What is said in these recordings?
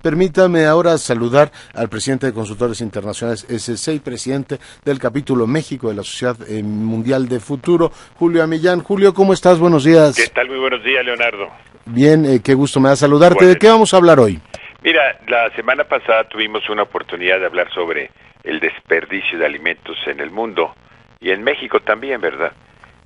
Permítame ahora saludar al presidente de Consultores Internacionales SC y presidente del capítulo México de la Sociedad Mundial de Futuro, Julio Amillán. Julio, ¿cómo estás? Buenos días. ¿Qué tal? Muy buenos días, Leonardo. Bien, qué gusto me da saludarte. ¿De qué vamos a hablar hoy? Mira, la semana pasada tuvimos una oportunidad de hablar sobre el desperdicio de alimentos en el mundo y en México también, ¿verdad?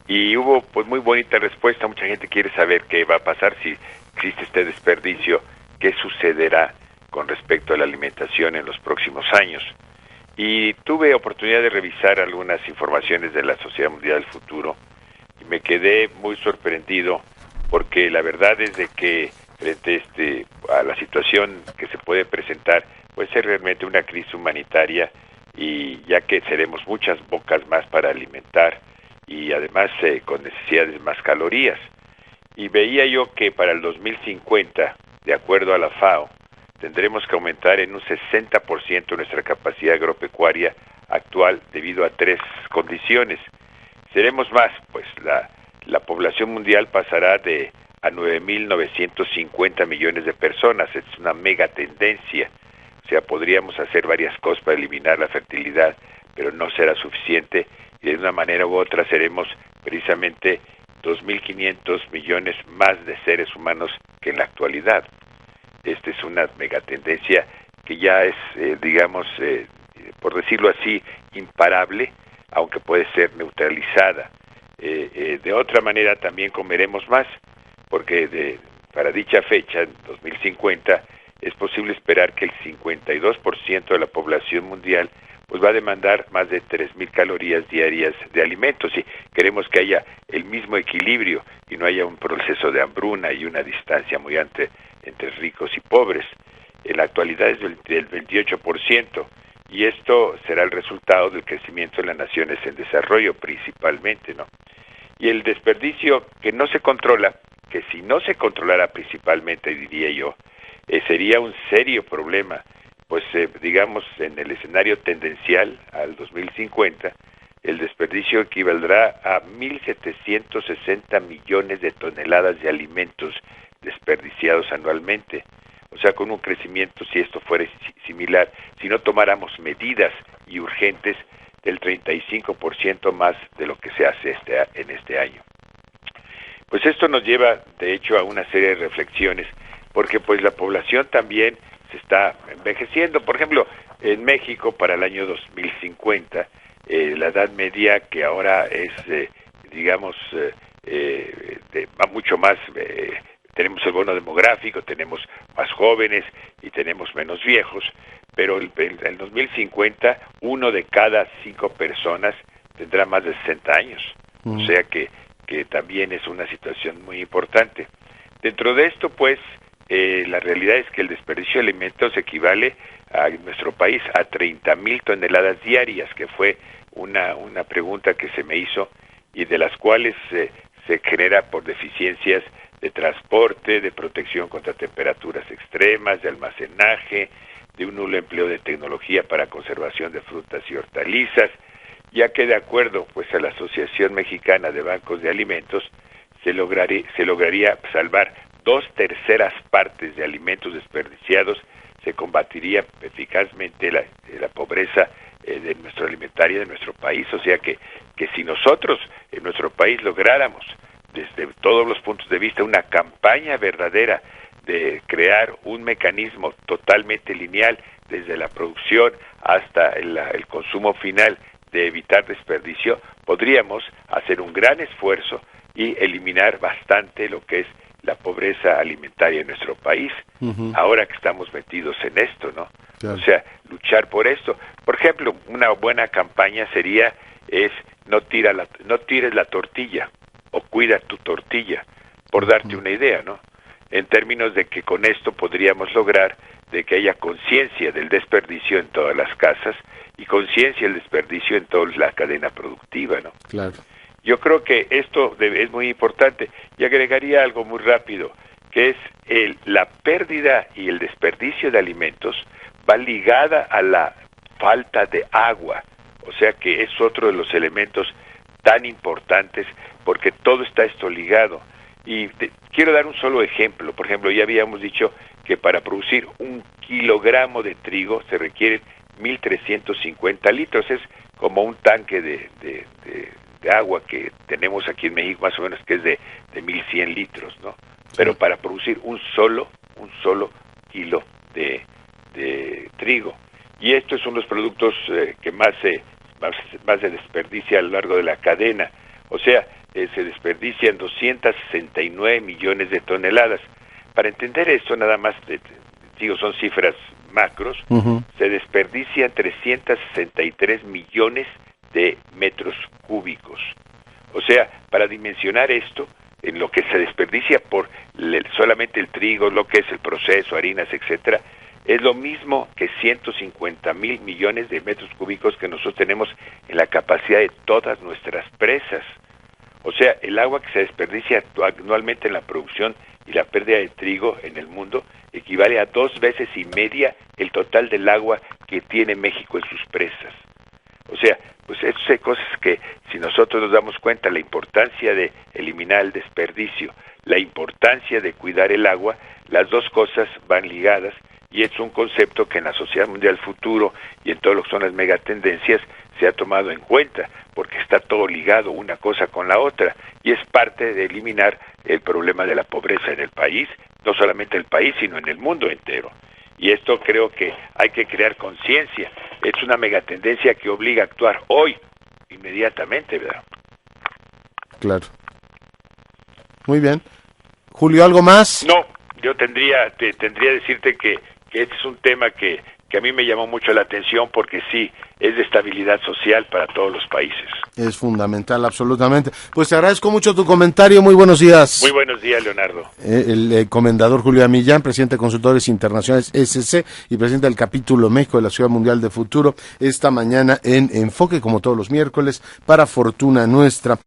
Y hubo pues muy bonita respuesta. Mucha gente quiere saber qué va a pasar si existe este desperdicio, qué sucederá con respecto a la alimentación en los próximos años. Y tuve oportunidad de revisar algunas informaciones de la Sociedad Mundial del Futuro y me quedé muy sorprendido porque la verdad es de que frente a la situación que se puede presentar, puede ser realmente una crisis humanitaria, y ya que seremos muchas bocas más para alimentar y además con necesidades más calorías. Y veía yo que para el 2050, de acuerdo a la FAO, tendremos que aumentar en un 60% nuestra capacidad agropecuaria actual debido a tres condiciones. Seremos más, pues la población mundial pasará a 9.950 millones de personas. Es una mega tendencia. O sea, podríamos hacer varias cosas para eliminar la fertilidad, pero no será suficiente, y de una manera u otra seremos precisamente 2.500 millones más de seres humanos que en la actualidad. Esta es una megatendencia que ya es, por decirlo así, imparable, aunque puede ser neutralizada. De otra manera también comeremos más, porque para dicha fecha, en 2050, es posible esperar que el 52% de la población mundial pues va a demandar más de 3.000 calorías diarias de alimentos, y queremos que haya el mismo equilibrio y no haya un proceso de hambruna y una distancia muy entre ricos y pobres. En la actualidad es del 28%, y esto será el resultado del crecimiento de las naciones en desarrollo principalmente, ¿no? Y el desperdicio que no se controla, que si no se controlara principalmente, diría yo, sería un serio problema, pues digamos en el escenario tendencial al 2050, el desperdicio equivaldrá a 1.760 millones de toneladas de alimentos desperdiciados anualmente. O sea, con un crecimiento, si esto fuera similar, si no tomáramos medidas y urgentes, del 35% más de lo que se hace en este año. Pues esto nos lleva, de hecho, a una serie de reflexiones, porque pues la población también se está envejeciendo. Por ejemplo, en México para el año 2050, la edad media, que ahora es, va mucho más, tenemos el bono demográfico, tenemos más jóvenes y tenemos menos viejos, pero en 2050 1 de cada 5 personas tendrá más de 60 años. O sea que también es una situación muy importante. Dentro de esto, pues, la realidad es que el desperdicio de alimentos equivale en nuestro país a 30.000 toneladas diarias, que fue una pregunta que se me hizo, y de las cuales se genera por deficiencias de transporte, de protección contra temperaturas extremas, de almacenaje, de un nulo empleo de tecnología para conservación de frutas y hortalizas, ya que de acuerdo pues a la Asociación Mexicana de Bancos de Alimentos se lograría salvar 2/3 partes de alimentos desperdiciados. Se combatiría eficazmente la pobreza de nuestra alimentaria de nuestro país. O sea que si nosotros en nuestro país lográramos desde todos los puntos de vista una campaña verdadera de crear un mecanismo totalmente lineal desde la producción hasta el consumo final, de evitar desperdicio, podríamos hacer un gran esfuerzo y eliminar bastante lo que es la pobreza alimentaria en nuestro país, ahora que estamos metidos en esto, ¿no? Claro. O sea, luchar por esto. Por ejemplo, una buena campaña no tires la tortilla, o cuida tu tortilla, por darte una idea, ¿no? En términos de que con esto podríamos lograr de que haya conciencia del desperdicio en todas las casas y conciencia del desperdicio en toda la cadena productiva, ¿no? Claro. Yo creo que esto es muy importante, y agregaría algo muy rápido, que es la pérdida y el desperdicio de alimentos va ligada a la falta de agua. O sea que es otro de los elementos tan importantes, porque todo está esto ligado. Y quiero dar un solo ejemplo. Por ejemplo, ya habíamos dicho que para producir 1 kilogramo de trigo se requieren 1.350 litros. Es como un tanque de agua que tenemos aquí en México, más o menos, que es de 1.100 litros, ¿no? Pero para producir un solo kilo de trigo. Y esto es uno de los productos que más se desperdicia a lo largo de la cadena. O sea, se desperdician 269 millones de toneladas. Para entender esto, nada más, digo, son cifras macros, se desperdician 363 millones de metros cúbicos. O sea, para dimensionar esto, en lo que se desperdicia por solamente el trigo, lo que es el proceso, harinas, etcétera, es lo mismo que 150,000 millones de metros cúbicos que nosotros tenemos en la capacidad de todas nuestras presas. O sea, el agua que se desperdicia anualmente en la producción y la pérdida de trigo en el mundo equivale a 2,5 veces el total del agua que tiene México en sus presas. O sea, pues esas son cosas que, si nosotros nos damos cuenta la importancia de eliminar el desperdicio, la importancia de cuidar el agua, las dos cosas van ligadas, y es un concepto que en la sociedad mundial futuro y en todo lo que son las megatendencias se ha tomado en cuenta, porque está todo ligado una cosa con la otra, y es parte de eliminar el problema de la pobreza en el país, no solamente en el país, sino en el mundo entero. Y esto creo que hay que crear conciencia. Es una megatendencia que obliga a actuar hoy, inmediatamente, ¿verdad? Claro. Muy bien. Julio, ¿algo más? No, yo tendría decirte que este es un tema que a mí me llamó mucho la atención, porque sí, es de estabilidad social para todos los países. Es fundamental, absolutamente. Pues te agradezco mucho tu comentario. Muy buenos días. Muy buenos días, Leonardo. El comendador Julio Millán, presidente de Consultores Internacionales SC y presidente del capítulo México de la Ciudad Mundial de Futuro, esta mañana en Enfoque, como todos los miércoles, para fortuna nuestra.